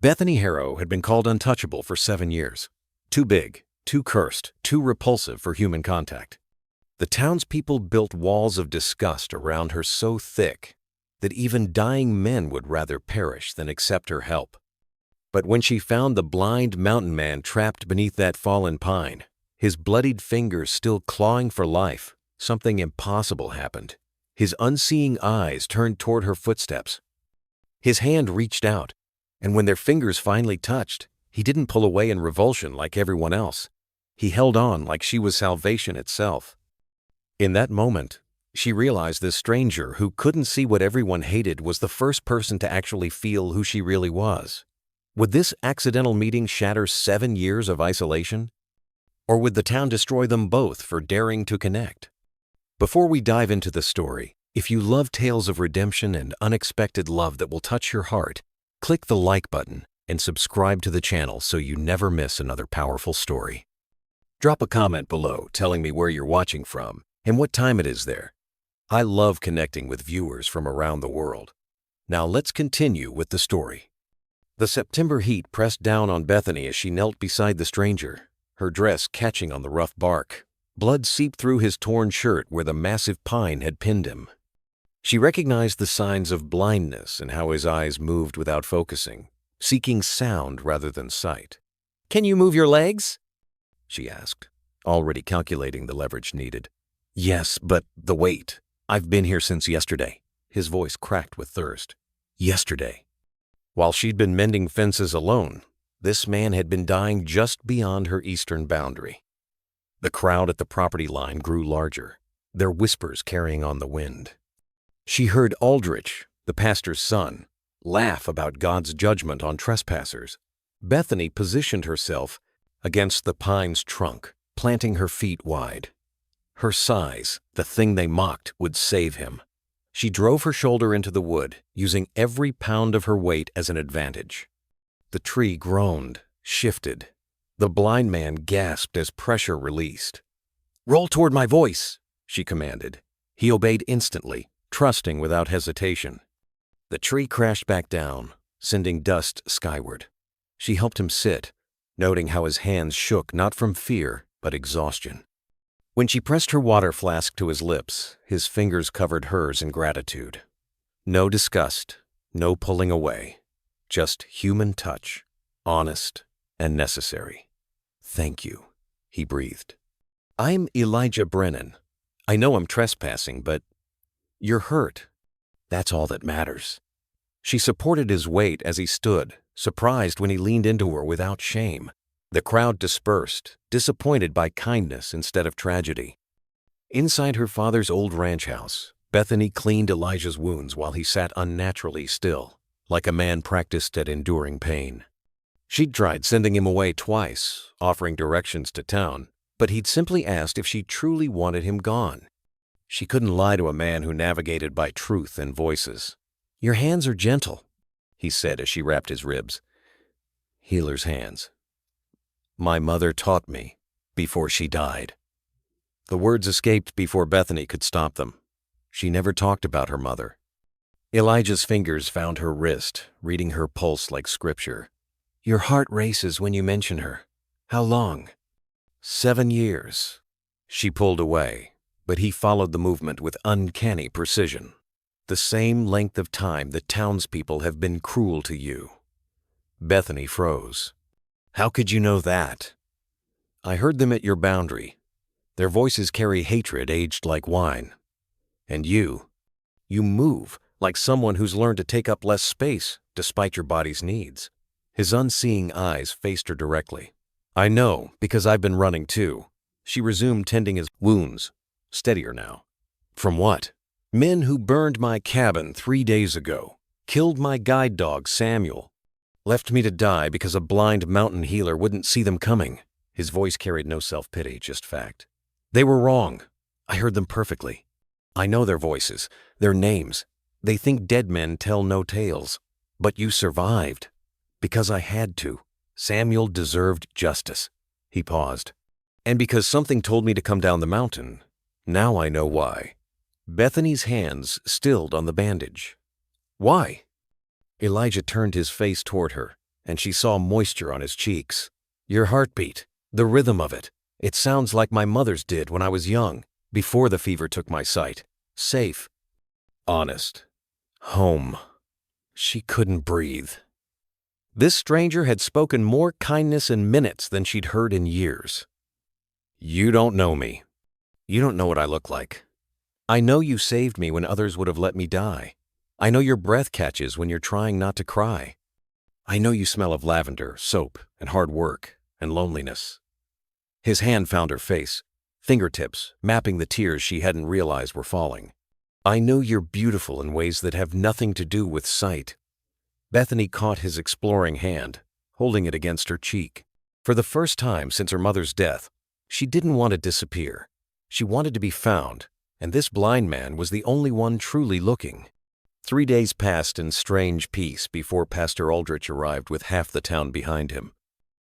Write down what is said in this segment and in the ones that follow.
Bethany Harrow had been called untouchable for 7 years. Too big, too cursed, too repulsive for human contact. The townspeople built walls of disgust around her so thick that even dying men would rather perish than accept her help. But when she found the blind mountain man trapped beneath that fallen pine, his bloodied fingers still clawing for life, something impossible happened. His unseeing eyes turned toward her footsteps. His hand reached out, and when their fingers finally touched, he didn't pull away in revulsion like everyone else. He held on like she was salvation itself. In that moment, she realized this stranger who couldn't see what everyone hated was the first person to actually feel who she really was. Would this accidental meeting shatter 7 years of isolation? Or would the town destroy them both for daring to connect? Before we dive into the story, if you love tales of redemption and unexpected love that will touch your heart, click the like button and subscribe to the channel so you never miss another powerful story. Drop a comment below telling me where you're watching from and what time it is there. I love connecting with viewers from around the world. Now let's continue with the story. The September heat pressed down on Bethany as she knelt beside the stranger, her dress catching on the rough bark. Blood seeped through his torn shirt where the massive pine had pinned him. She recognized the signs of blindness and how his eyes moved without focusing, seeking sound rather than sight. "Can you move your legs?" she asked, already calculating the leverage needed. "Yes, but the weight. I've been here since yesterday." His voice cracked with thirst. Yesterday. While she'd been mending fences alone, this man had been dying just beyond her eastern boundary. The crowd at the property line grew larger, their whispers carrying on the wind. She heard Aldrich, the pastor's son, laugh about God's judgment on trespassers. Bethany positioned herself against the pine's trunk, planting her feet wide. Her size, the thing they mocked, would save him. She drove her shoulder into the wood, using every pound of her weight as an advantage. The tree groaned, shifted. The blind man gasped as pressure released. "Roll toward my voice," she commanded. He obeyed instantly, trusting without hesitation. The tree crashed back down, sending dust skyward. She helped him sit, noting how his hands shook not from fear, but exhaustion. When she pressed her water flask to his lips, his fingers covered hers in gratitude. No disgust, no pulling away, just human touch, honest and necessary. "Thank you," he breathed. "I'm Elijah Brennan. I know I'm trespassing, but you're hurt. That's all that matters." She supported his weight as he stood, surprised when he leaned into her without shame. The crowd dispersed, disappointed by kindness instead of tragedy. Inside her father's old ranch house, Bethany cleaned Elijah's wounds while he sat unnaturally still, like a man practiced at enduring pain. She'd tried sending him away twice, offering directions to town, but he'd simply asked if she truly wanted him gone. She couldn't lie to a man who navigated by truth and voices. "Your hands are gentle," he said as she wrapped his ribs. Healer's hands. "My mother taught me before she died." The words escaped before Bethany could stop them. She never talked about her mother. Elijah's fingers found her wrist, reading her pulse like scripture. "Your heart races when you mention her. How long?" 7 years. She pulled away, but he followed the movement with uncanny precision. "The same length of time the townspeople have been cruel to you." Bethany froze. "How could you know that?" "I heard them at your boundary. Their voices carry hatred aged like wine. And you move like someone who's learned to take up less space despite your body's needs." His unseeing eyes faced her directly. "I know, because I've been running too." She resumed tending his wounds, steadier now. "From what?" "Men who burned my cabin 3 days ago, killed my guide dog Samuel, left me to die because a blind mountain healer wouldn't see them coming." His voice carried no self-pity, just fact. "They were wrong. I heard them perfectly. I know their voices, their names. They think dead men tell no tales. But you survived. Because I had to. Samuel deserved justice." He paused. "And because something told me to come down the mountain. Now I know why." Bethany's hands stilled on the bandage. "Why?" Elijah turned his face toward her, and she saw moisture on his cheeks. "Your heartbeat, the rhythm of it. It sounds like my mother's did when I was young, before the fever took my sight. Safe. Honest. Home." She couldn't breathe. This stranger had spoken more kindness in minutes than she'd heard in years. "You don't know me. You don't know what I look like. I know you saved me when others would have let me die. I know your breath catches when you're trying not to cry. I know you smell of lavender, soap, and hard work, and loneliness." His hand found her face, fingertips mapping the tears she hadn't realized were falling. "I know you're beautiful in ways that have nothing to do with sight." Bethany caught his exploring hand, holding it against her cheek. For the first time since her mother's death, she didn't want to disappear. She wanted to be found, and this blind man was the only one truly looking. 3 days passed in strange peace before Pastor Aldrich arrived with half the town behind him.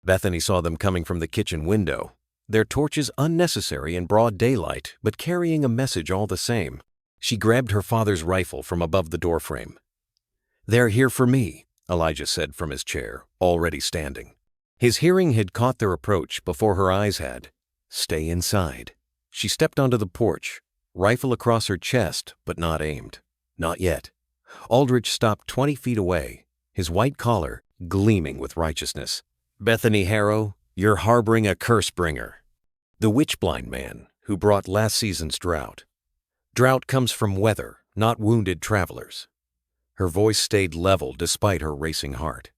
Bethany saw them coming from the kitchen window, their torches unnecessary in broad daylight, but carrying a message all the same. She grabbed her father's rifle from above the doorframe. "They're here for me," Elijah said from his chair, already standing. His hearing had caught their approach before her eyes had. "Stay inside." She stepped onto the porch, rifle across her chest, but not aimed. Not yet. Aldrich stopped 20 feet away, his white collar gleaming with righteousness. "Bethany Harrow, you're harboring a curse-bringer. The witch-blind man who brought last season's drought. Drought comes from weather, not wounded travelers." Her voice stayed level despite her racing heart.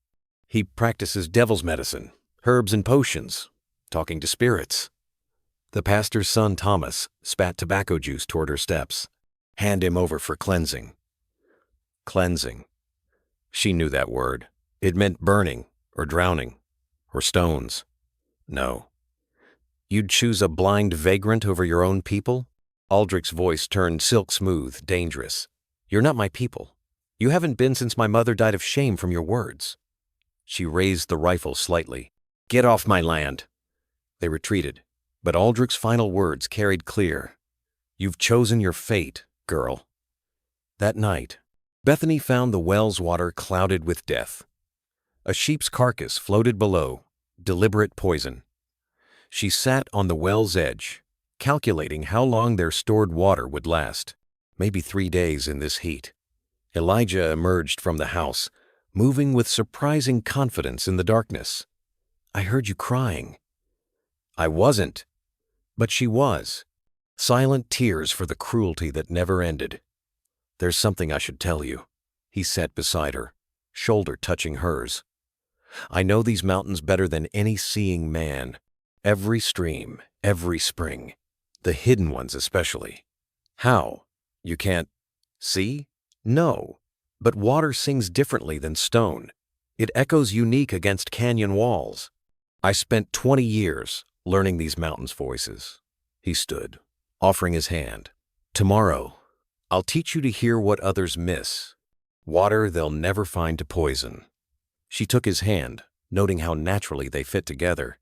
"He practices devil's medicine, herbs and potions, talking to spirits." The pastor's son, Thomas, spat tobacco juice toward her steps. "Hand him over for cleansing." Cleansing. She knew that word. It meant burning, or drowning, or stones. No. "You'd choose a blind vagrant over your own people?" Aldrich's voice turned silk smooth, dangerous. "You're not my people. You haven't been since my mother died of shame from your words." She raised the rifle slightly. "Get off my land." They retreated, but Aldrich's final words carried clear. "You've chosen your fate, girl." That night, Bethany found the well's water clouded with death. A sheep's carcass floated below, deliberate poison. She sat on the well's edge, calculating how long their stored water would last. Maybe 3 days in this heat. Elijah emerged from the house, moving with surprising confidence in the darkness. "I heard you crying." "I wasn't." But she was. Silent tears for the cruelty that never ended. "There's something I should tell you." He sat beside her, shoulder touching hers. "I know these mountains better than any seeing man. Every stream, every spring. The hidden ones especially." "How? You can't see?" "No, but water sings differently than stone. It echoes unique against canyon walls. I spent 20 years learning these mountains' voices." He stood, offering his hand. "Tomorrow, I'll teach you to hear what others miss. Water they'll never find to poison." She took his hand, noting how naturally they fit together.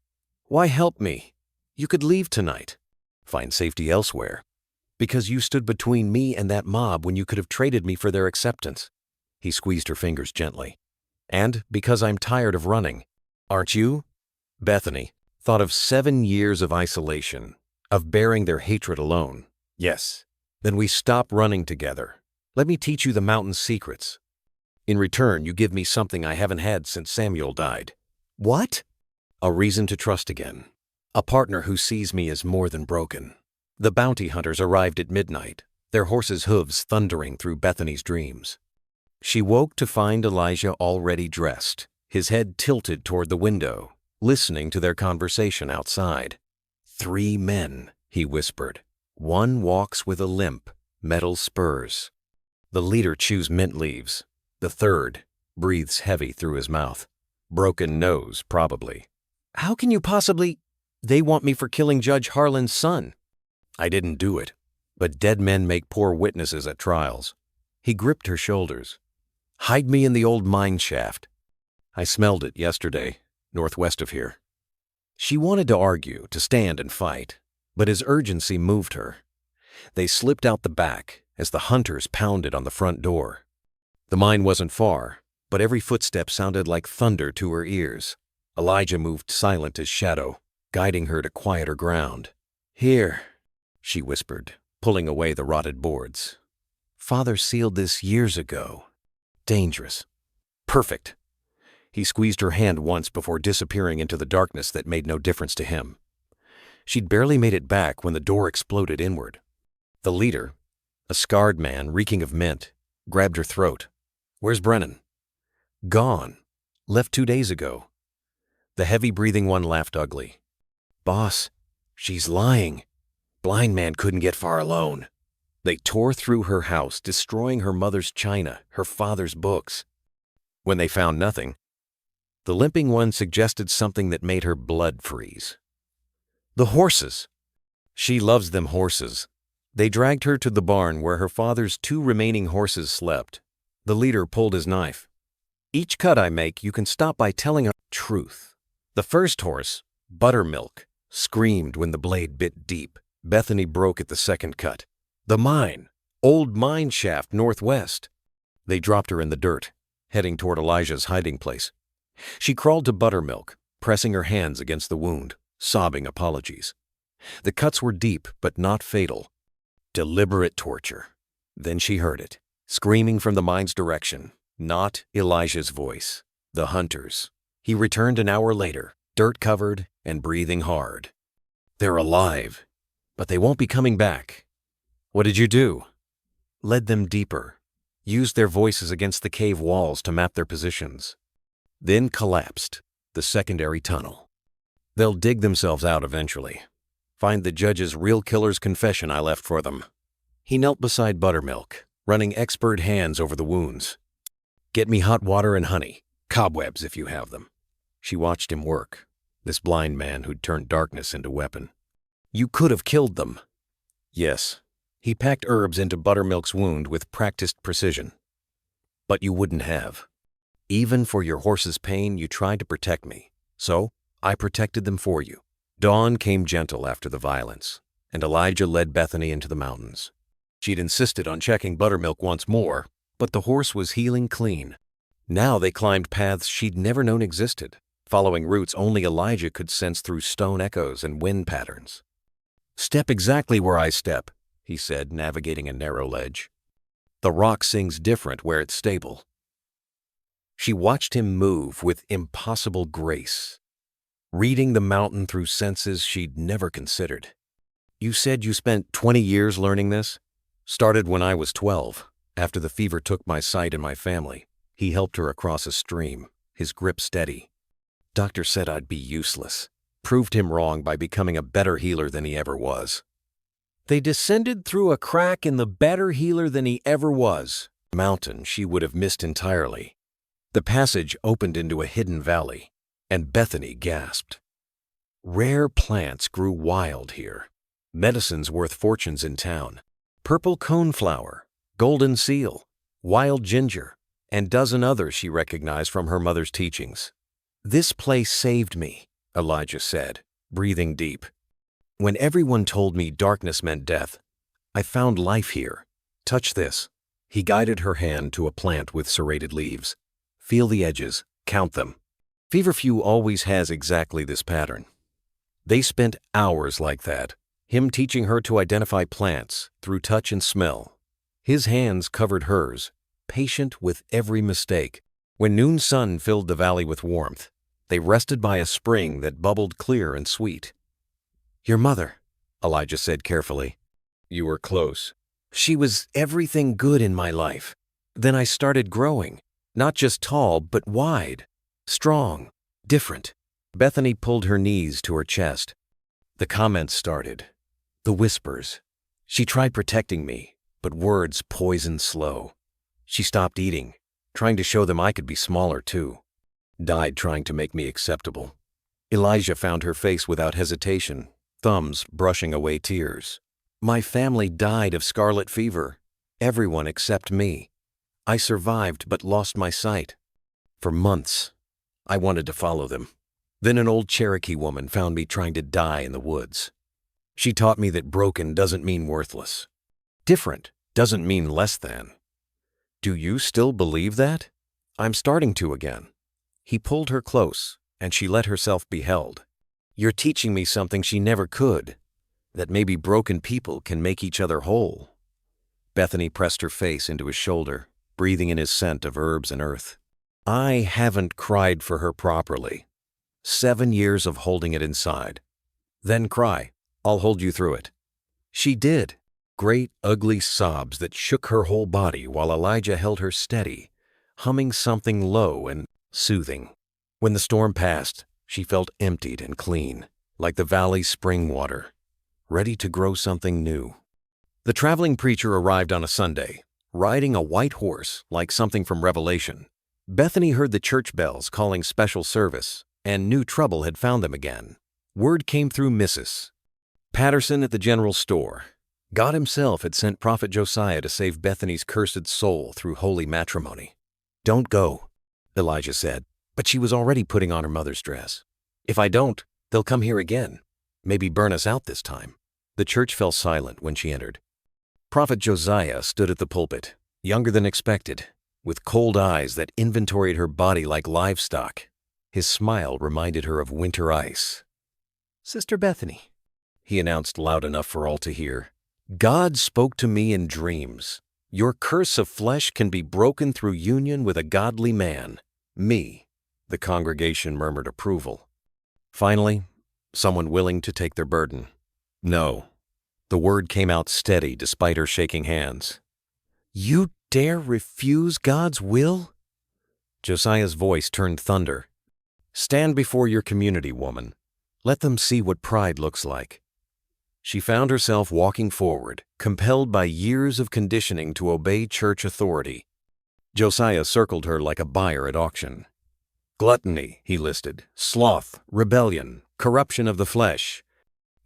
"Why help me? You could leave tonight. Find safety elsewhere. Because you stood between me and that mob when you could have traded me for their acceptance." He squeezed her fingers gently. "And because I'm tired of running. Aren't you?" Bethany thought of 7 years of isolation, of bearing their hatred alone. "Yes." "Then we stop running together. Let me teach you the mountain's secrets. In return, you give me something I haven't had since Samuel died." "What?" "A reason to trust again. A partner who sees me as more than broken." The bounty hunters arrived at midnight, their horses' hooves thundering through Bethany's dreams. She woke to find Elijah already dressed, his head tilted toward the window, listening to their conversation outside. "3 men," he whispered. "One walks with a limp, metal spurs. The leader chews mint leaves. The third breathes heavy through his mouth. Broken nose, probably." "How can you possibly—" "They want me for killing Judge Harlan's son." "I didn't do it, but dead men make poor witnesses at trials." He gripped her shoulders. "Hide me in the old mine shaft. I smelled it yesterday, northwest of here." She wanted to argue, to stand and fight, but his urgency moved her. They slipped out the back as the hunters pounded on the front door. The mine wasn't far, but every footstep sounded like thunder to her ears. Elijah moved silent as shadow, guiding her to quieter ground. "Here," she whispered, pulling away the rotted boards. "Father sealed this years ago. Dangerous. Perfect." He squeezed her hand once before disappearing into the darkness that made no difference to him. She'd barely made it back when the door exploded inward. The leader, a scarred man reeking of mint, grabbed her throat. "Where's Brennan?" "Gone. Left 2 days ago." The heavy-breathing one laughed ugly. "Boss, she's lying. Blind man couldn't get far alone." They tore through her house, destroying her mother's china, her father's books. When they found nothing, the limping one suggested something that made her blood freeze. "The horses. She loves them horses." They dragged her to the barn where her father's 2 remaining horses slept. The leader pulled his knife. "Each cut I make, you can stop by telling a truth." The first horse, Buttermilk, screamed when the blade bit deep. Bethany broke at the second cut. "The mine. Old mine shaft northwest." They dropped her in the dirt, heading toward Elijah's hiding place. She crawled to Buttermilk, pressing her hands against the wound, sobbing apologies. The cuts were deep, but not fatal. Deliberate torture. Then she heard it, screaming from the mine's direction. Not Elijah's voice. The hunter's. He returned an hour later, dirt-covered and breathing hard. "They're alive, but they won't be coming back." "What did you do?" "Led them deeper. Used their voices against the cave walls to map their positions. Then collapsed, the secondary tunnel. They'll dig themselves out eventually. Find the judge's real killer's confession I left for them." He knelt beside Buttermilk, running expert hands over the wounds. "Get me hot water and honey, cobwebs if you have them." She watched him work, this blind man who'd turned darkness into weapon. "You could have killed them." "Yes." He packed herbs into Buttermilk's wound with practiced precision. "But you wouldn't have. Even for your horse's pain, you tried to protect me. So, I protected them for you." Dawn came gentle after the violence, and Elijah led Bethany into the mountains. She'd insisted on checking Buttermilk once more, but the horse was healing clean. Now they climbed paths she'd never known existed, following routes only Elijah could sense through stone echoes and wind patterns. "Step exactly where I step," he said, navigating a narrow ledge. "The rock sings different where it's stable." She watched him move with impossible grace, reading the mountain through senses she'd never considered. "You said you spent 20 years learning this?" "Started when I was 12, after the fever took my sight and my family." He helped her across a stream, his grip steady. "Doctor said I'd be useless." Proved him wrong by becoming a better healer than he ever was. They descended through a crack in the better healer than he ever was. Mountain she would have missed entirely. The passage opened into a hidden valley, and Bethany gasped. Rare plants grew wild here. Medicines worth fortunes in town. Purple coneflower, golden seal, wild ginger, and dozen others she recognized from her mother's teachings. "This place saved me," Elijah said, breathing deep. "When everyone told me darkness meant death, I found life here. Touch this." He guided her hand to a plant with serrated leaves. "Feel the edges, count them." Feverfew always has exactly this pattern. They spent hours like that, him teaching her to identify plants through touch and smell. His hands covered hers, patient with every mistake. When noon sun filled the valley with warmth, they rested by a spring that bubbled clear and sweet. "Your mother," Elijah said carefully. "You were close. She was everything good in my life. Then I started growing, not just tall, but wide, strong, different." Bethany pulled her knees to her chest. The comments started. The whispers. She tried protecting me, but words poisoned slow. She stopped eating, trying to show them I could be smaller too. Died trying to make me acceptable. Elijah found her face without hesitation, thumbs brushing away tears. "My family died of scarlet fever. Everyone except me. I survived but lost my sight. For months, I wanted to follow them. Then an old Cherokee woman found me trying to die in the woods. She taught me that broken doesn't mean worthless. Different doesn't mean less than." "Do you still believe that?" I'm starting to again. He pulled her close, and she let herself be held. You're teaching me something she never could, that maybe broken people can make each other whole. Bethany pressed her face into his shoulder, breathing in his scent of herbs and earth. I haven't cried for her properly. 7 years of holding it inside. Then cry. I'll hold you through it. She did. Great, ugly sobs that shook her whole body while Elijah held her steady, humming something low and soothing. When the storm passed, she felt emptied and clean, like the valley's spring water, ready to grow something new. The traveling preacher arrived on a Sunday, riding a white horse like something from Revelation. Bethany heard the church bells calling special service, and knew trouble had found them again. Word came through Mrs. Patterson at the general store. God himself had sent Prophet Josiah to save Bethany's cursed soul through holy matrimony. Don't go, Elijah said, but she was already putting on her mother's dress. If I don't, they'll come here again. Maybe burn us out this time. The church fell silent when she entered. Prophet Josiah stood at the pulpit, younger than expected, with cold eyes that inventoried her body like livestock. His smile reminded her of winter ice. Sister Bethany, he announced loud enough for all to hear, God spoke to me in dreams. Your curse of flesh can be broken through union with a godly man, me. The congregation murmured approval. Finally, someone willing to take their burden. No. The word came out steady despite her shaking hands. You dare refuse God's will? Josiah's voice turned thunder. Stand before your community, woman. Let them see what pride looks like. She found herself walking forward, compelled by years of conditioning to obey church authority. Josiah circled her like a buyer at auction. Gluttony, he listed, sloth, rebellion, corruption of the flesh.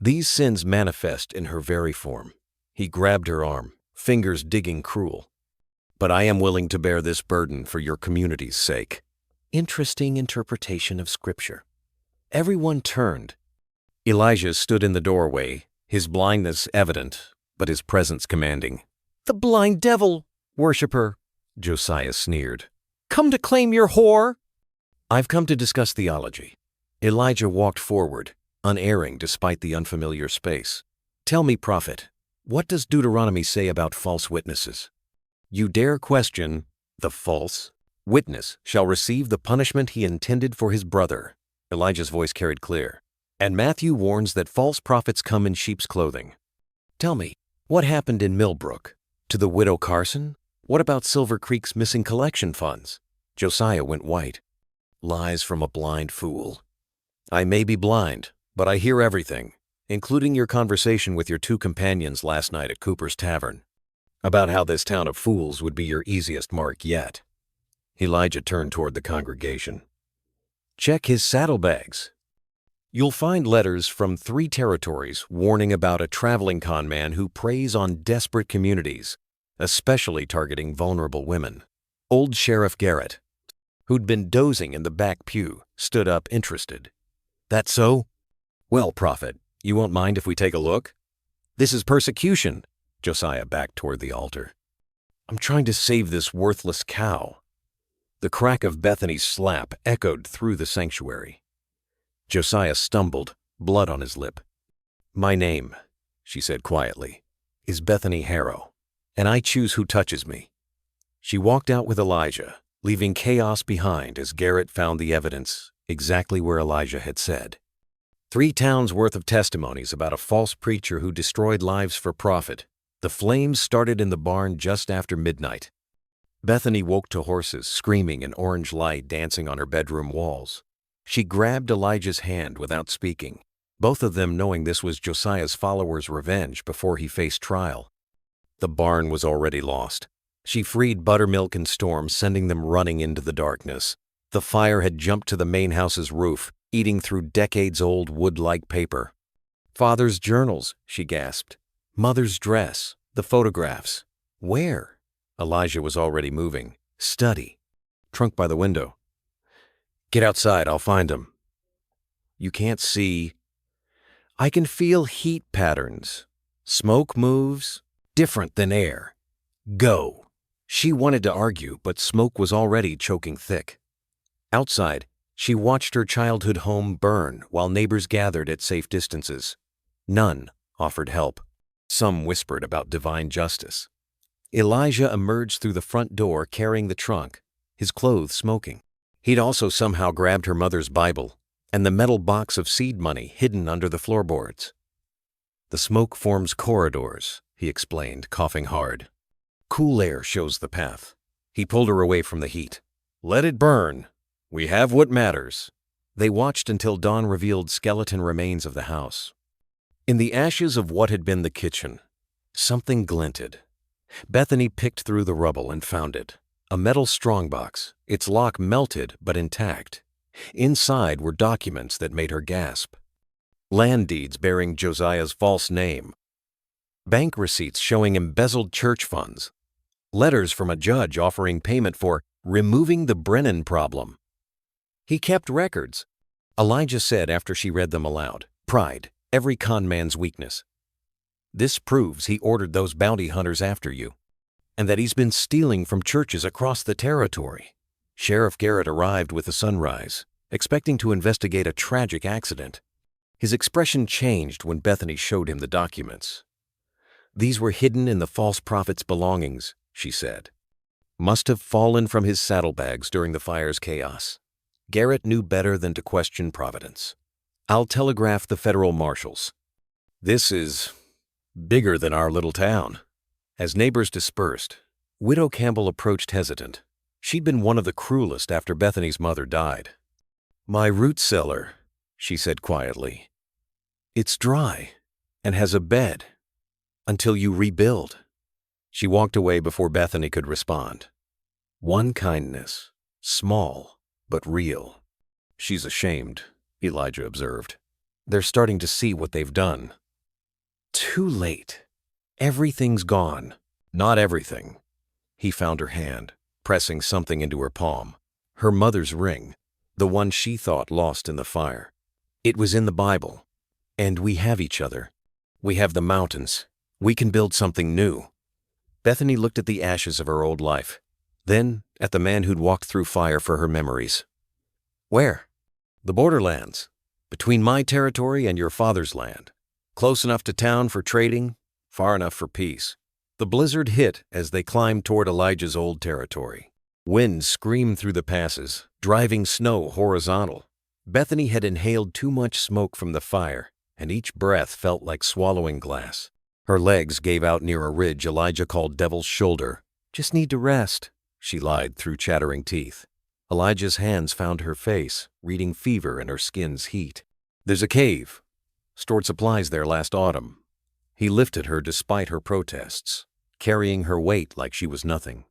These sins manifest in her very form. He grabbed her arm, fingers digging cruel. But I am willing to bear this burden for your community's sake. Interesting interpretation of Scripture. Everyone turned. Elijah stood in the doorway, his blindness evident, but his presence commanding. The blind devil, worshiper, Josiah sneered. Come to claim your whore? I've come to discuss theology. Elijah walked forward, unerring despite the unfamiliar space. Tell me, prophet, what does Deuteronomy say about false witnesses? You dare question, the false witness shall receive the punishment he intended for his brother. Elijah's voice carried clear. And Matthew warns that false prophets come in sheep's clothing. Tell me, what happened in Millbrook? To the widow Carson? What about Silver Creek's missing collection funds? Josiah went white. Lies from a blind fool. I may be blind, but I hear everything, including your conversation with your 2 companions last night at Cooper's Tavern, about how this town of fools would be your easiest mark yet. Elijah turned toward the congregation. Check his saddlebags. You'll find letters from 3 territories warning about a traveling con man who preys on desperate communities, especially targeting vulnerable women. Old Sheriff Garrett, who'd been dozing in the back pew, stood up interested. That so? Well, prophet, you won't mind if we take a look? This is persecution. Josiah backed toward the altar. I'm trying to save this worthless cow. The crack of Bethany's slap echoed through the sanctuary. Josiah stumbled, blood on his lip. My name, she said quietly, is Bethany Harrow, and I choose who touches me. She walked out with Elijah, leaving chaos behind as Garrett found the evidence exactly where Elijah had said. 3 towns worth of testimonies about a false preacher who destroyed lives for profit. The flames started in the barn just after midnight. Bethany woke to horses screaming and orange light dancing on her bedroom walls. She grabbed Elijah's hand without speaking, both of them knowing this was Josiah's followers' revenge before he faced trial. The barn was already lost. She freed Buttermilk and Storm, sending them running into the darkness. The fire had jumped to the main house's roof, eating through decades-old wood-like paper. Father's journals, she gasped. Mother's dress, the photographs. Where? Elijah was already moving. Study. Trunk by the window. Get outside, I'll find him. You can't see. I can feel heat patterns. Smoke moves, different than air. Go. She wanted to argue, but smoke was already choking thick. Outside, she watched her childhood home burn while neighbors gathered at safe distances. None offered help. Some whispered about divine justice. Elijah emerged through the front door carrying the trunk, his clothes smoking. He'd also somehow grabbed her mother's Bible and the metal box of seed money hidden under the floorboards. "The smoke forms corridors," he explained, coughing hard. "Cool air shows the path." He pulled her away from the heat. "Let it burn. We have what matters." They watched until dawn revealed skeleton remains of the house. In the ashes of what had been the kitchen, something glinted. Bethany picked through the rubble and found it. A metal strongbox, its lock melted but intact. Inside were documents that made her gasp. Land deeds bearing Josiah's false name. Bank receipts showing embezzled church funds. Letters from a judge offering payment for removing the Brennan problem. He kept records, Elijah said after she read them aloud. "Pride, every con man's weakness. This proves he ordered those bounty hunters after you, and that he's been stealing from churches across the territory." Sheriff Garrett arrived with the sunrise, expecting to investigate a tragic accident. His expression changed when Bethany showed him the documents. "These were hidden in the false prophet's belongings," she said. "Must have fallen from his saddlebags during the fire's chaos." Garrett knew better than to question Providence. "I'll telegraph the federal marshals. This is bigger than our little town." As neighbors dispersed, Widow Campbell approached hesitant. She'd been one of the cruelest after Bethany's mother died. "My root cellar," she said quietly. "It's dry and has a bed until you rebuild." She walked away before Bethany could respond. One kindness, small but real. "She's ashamed," Elijah observed. "They're starting to see what they've done." Too late. Everything's gone. Not everything. He found her hand, pressing something into her palm. Her mother's ring, the one she thought lost in the fire. It was in the Bible. "And we have each other. We have the mountains. We can build something new." Bethany looked at the ashes of her old life, then at the man who'd walked through fire for her memories. "Where?" "The borderlands, between my territory and your father's land. Close enough to town for trading, far enough for peace." The blizzard hit as they climbed toward Elijah's old territory. Wind screamed through the passes, driving snow horizontal. Bethany had inhaled too much smoke from the fire, and each breath felt like swallowing glass. Her legs gave out near a ridge Elijah called Devil's Shoulder. "Just need to rest," she lied through chattering teeth. Elijah's hands found her face, reading fever in her skin's heat. "There's a cave. Stored supplies there last autumn." He lifted her despite her protests, carrying her weight like she was nothing.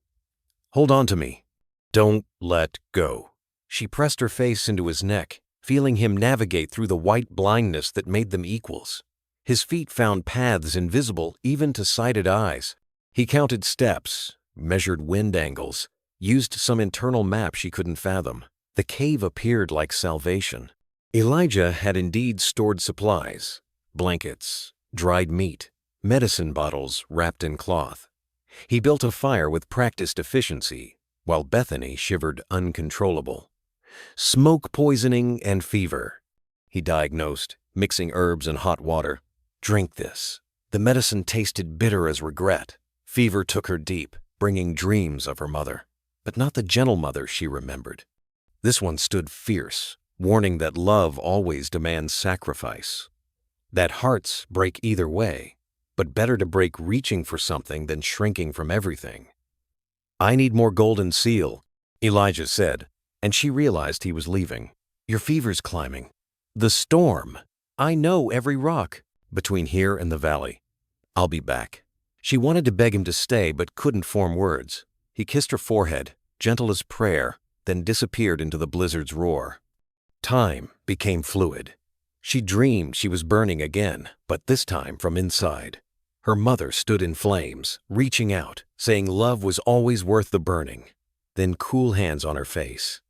"Hold on to me. Don't let go." She pressed her face into his neck, feeling him navigate through the white blindness that made them equals. His feet found paths invisible even to sighted eyes. He counted steps, measured wind angles, used some internal map she couldn't fathom. The cave appeared like salvation. Elijah had indeed stored supplies, blankets, dried meat, medicine bottles wrapped in cloth. He built a fire with practiced efficiency, while Bethany shivered uncontrollable. "Smoke poisoning and fever," he diagnosed, mixing herbs and hot water. "Drink this." The medicine tasted bitter as regret. Fever took her deep, bringing dreams of her mother, but not the gentle mother she remembered. This one stood fierce, warning that love always demands sacrifice, that hearts break either way, but better to break reaching for something than shrinking from everything. "I need more golden seal," Elijah said, and she realized he was leaving. "Your fever's climbing." "The storm. I know every rock between here and the valley. I'll be back." She wanted to beg him to stay, but couldn't form words. He kissed her forehead, gentle as prayer, then disappeared into the blizzard's roar. Time became fluid. She dreamed she was burning again, but this time from inside. Her mother stood in flames, reaching out, saying love was always worth the burning. Then cool hands on her face.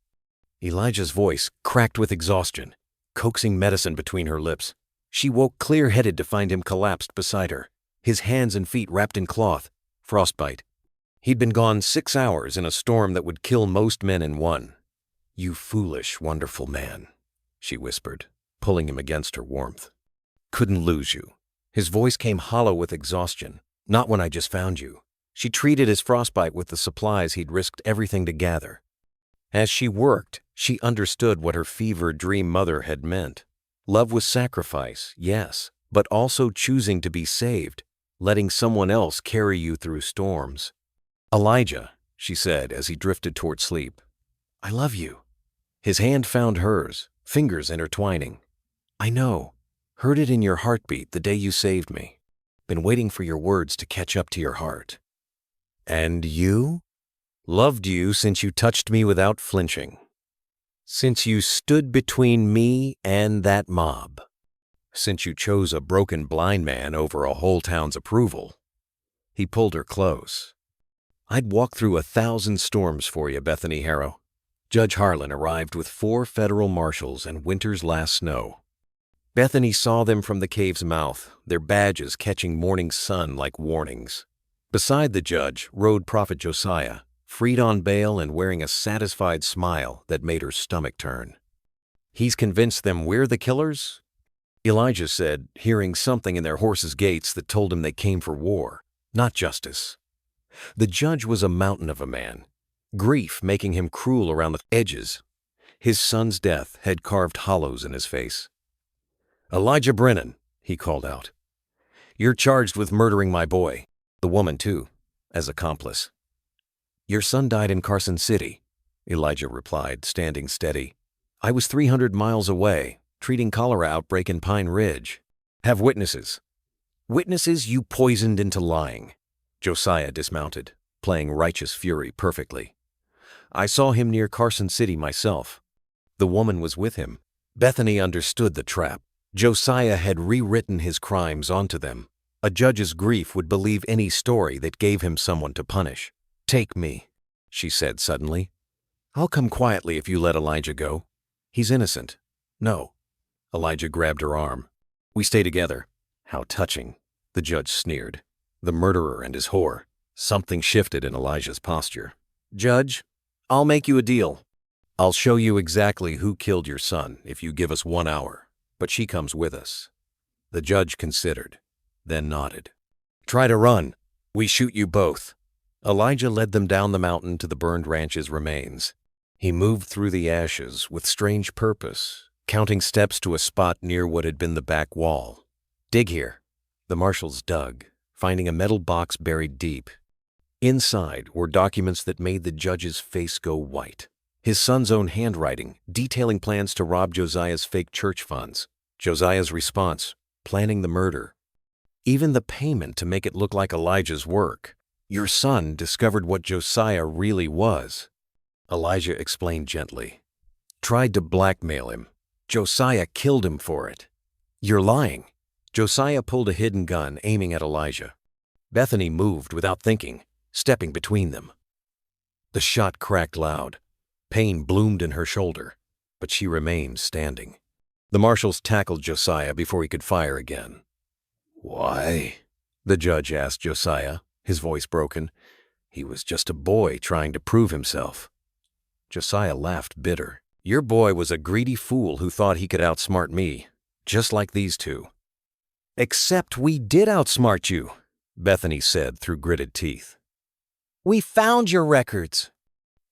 Elijah's voice cracked with exhaustion, coaxing medicine between her lips. She woke clear-headed to find him collapsed beside her, his hands and feet wrapped in cloth, frostbite. He'd been gone 6 hours in a storm that would kill most men in one. "You foolish, wonderful man," she whispered, pulling him against her warmth. "Couldn't lose you." His voice came hollow with exhaustion. "Not when I just found you." She treated his frostbite with the supplies he'd risked everything to gather. As she worked, she understood what her fevered dream mother had meant. Love was sacrifice, yes, but also choosing to be saved, letting someone else carry you through storms. "Elijah," she said as he drifted toward sleep. "I love you." His hand found hers, fingers intertwining. "I know. Heard it in your heartbeat the day you saved me. Been waiting for your words to catch up to your heart." "And you?" "Loved you since you touched me without flinching. Since you stood between me and that mob. Since you chose a broken blind man over a whole town's approval." He pulled her close. "I'd walk through 1,000 storms for you, Bethany Harrow." Judge Harlan arrived with 4 federal marshals and winter's last snow. Bethany saw them from the cave's mouth, their badges catching morning sun like warnings. Beside the judge rode Prophet Josiah, freed on bail and wearing a satisfied smile that made her stomach turn. "He's convinced them we're the killers?" Elijah said, hearing something in their horses' gaits that told him they came for war, not justice. The judge was a mountain of a man, grief making him cruel around the edges. His son's death had carved hollows in his face. "Elijah Brennan," he called out. "You're charged with murdering my boy, the woman too, as accomplice." "Your son died in Carson City," Elijah replied, standing steady. "I was 300 miles away, treating cholera outbreak in Pine Ridge." "Have witnesses." "Witnesses you poisoned into lying." Josiah dismounted, playing righteous fury perfectly. "I saw him near Carson City myself. The woman was with him." Bethany understood the trap. Josiah had rewritten his crimes onto them. A judge's grief would believe any story that gave him someone to punish. "Take me," she said suddenly. "I'll come quietly if you let Elijah go. He's innocent." "No." Elijah grabbed her arm. "We stay together." "How touching," the judge sneered. The murderer and his whore. Something shifted in Elijah's posture. "Judge, I'll make you a deal. I'll show you exactly who killed your son if you give us 1 hour, but she comes with us." The judge considered, then nodded. "Try to run. We shoot you both." Elijah led them down the mountain to the burned ranch's remains. He moved through the ashes with strange purpose, counting steps to a spot near what had been the back wall. "Dig here." The marshals dug, finding a metal box buried deep. Inside were documents that made the judge's face go white. His son's own handwriting, detailing plans to rob Josiah's fake church funds. Josiah's response, planning the murder. Even the payment to make it look like Elijah's work. "Your son discovered what Josiah really was," Elijah explained gently. "Tried to blackmail him. Josiah killed him for it." "You're lying." Josiah pulled a hidden gun, aiming at Elijah. Bethany moved without thinking, stepping between them. The shot cracked loud. Pain bloomed in her shoulder, but she remained standing. The marshals tackled Josiah before he could fire again. "Why?" the judge asked Josiah, his voice broken. He was just a boy trying to prove himself. Josiah laughed bitter. "Your boy was a greedy fool who thought he could outsmart me, just like these two." "Except we did outsmart you," Bethany said through gritted teeth. "We found your records."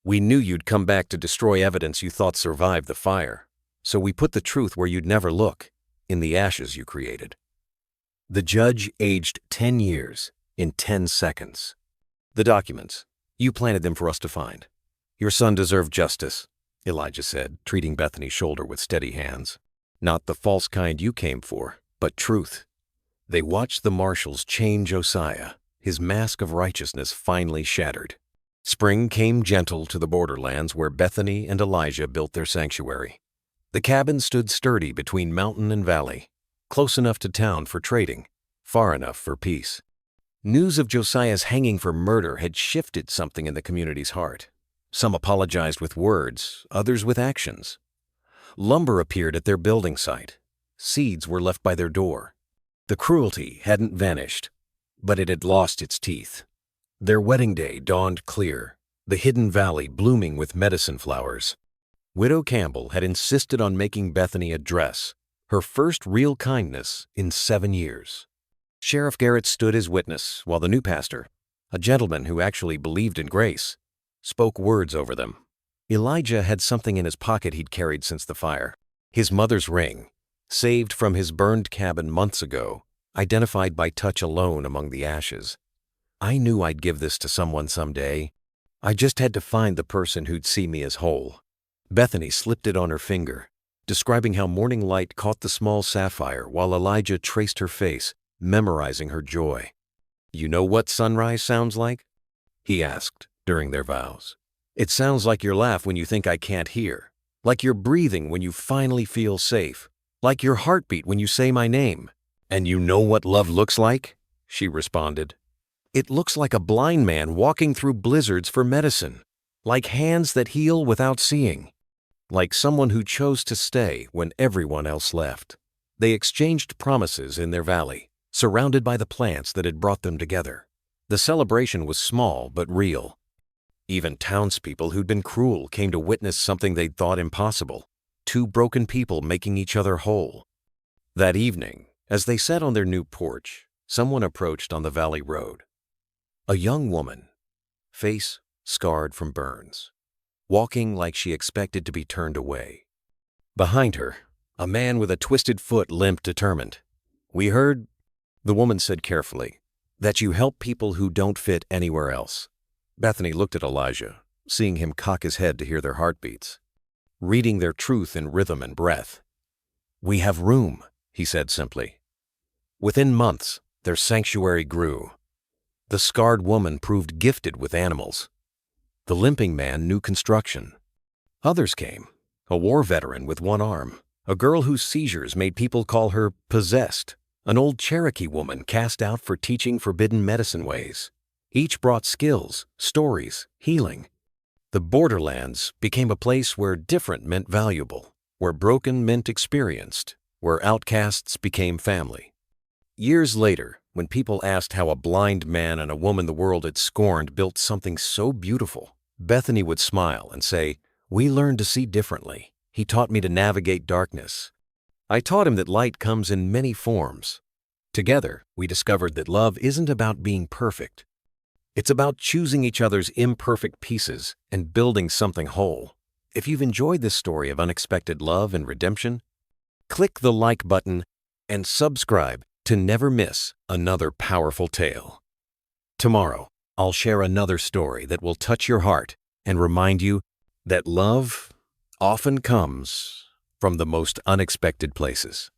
"We knew you'd come back to destroy evidence you thought survived the fire, so we put the truth where you'd never look, in the ashes you created." The judge aged 10 years in 10 seconds. "The documents. You planted them for us to find. Your son deserved justice," Elijah said, treating Bethany's shoulder with steady hands. "Not the false kind you came for, but truth." They watched the marshals chain Josiah, his mask of righteousness finally shattered. Spring came gentle to the borderlands where Bethany and Elijah built their sanctuary. The cabin stood sturdy between mountain and valley, close enough to town for trading, far enough for peace. News of Josiah's hanging for murder had shifted something in the community's heart. Some apologized with words, others with actions. Lumber appeared at their building site. Seeds were left by their door. The cruelty hadn't vanished, but it had lost its teeth. Their wedding day dawned clear, the hidden valley blooming with medicine flowers. Widow Campbell had insisted on making Bethany a dress, her first real kindness in 7 years. Sheriff Garrett stood as witness while the new pastor, a gentleman who actually believed in grace, spoke words over them. Elijah had something in his pocket he'd carried since the fire. His mother's ring, saved from his burned cabin months ago, identified by touch alone among the ashes. I knew I'd give this to someone someday. I just had to find the person who'd see me as whole. Bethany slipped it on her finger, describing how morning light caught the small sapphire while Elijah traced her face, memorizing her joy. "You know what sunrise sounds like?" he asked during their vows. "It sounds like your laugh when you think I can't hear, like your breathing when you finally feel safe, like your heartbeat when you say my name." "And you know what love looks like?" she responded. "It looks like a blind man walking through blizzards for medicine, like hands that heal without seeing, like someone who chose to stay when everyone else left." They exchanged promises in their valley, surrounded by the plants that had brought them together. The celebration was small but real. Even townspeople who'd been cruel came to witness something they'd thought impossible, two broken people making each other whole. That evening, as they sat on their new porch, someone approached on the valley road. A young woman, face scarred from burns, walking like she expected to be turned away. Behind her, a man with a twisted foot limped determined. "We heard," the woman said carefully, "that you help people who don't fit anywhere else." Bethany looked at Elijah, seeing him cock his head to hear their heartbeats, reading their truth in rhythm and breath. "We have room," he said simply. Within months, their sanctuary grew. The scarred woman proved gifted with animals. The limping man knew construction. Others came, a war veteran with one arm, a girl whose seizures made people call her possessed, an old Cherokee woman cast out for teaching forbidden medicine ways. Each brought skills, stories, healing. The borderlands became a place where different meant valuable, where broken meant experienced, where outcasts became family. Years later, when people asked how a blind man and a woman the world had scorned built something so beautiful, Bethany would smile and say, "We learned to see differently. He taught me to navigate darkness. I taught him that light comes in many forms." Together, we discovered that love isn't about being perfect. It's about choosing each other's imperfect pieces and building something whole. If you've enjoyed this story of unexpected love and redemption, click the like button and subscribe to never miss another powerful tale. Tomorrow, I'll share another story that will touch your heart and remind you that love often comes from the most unexpected places.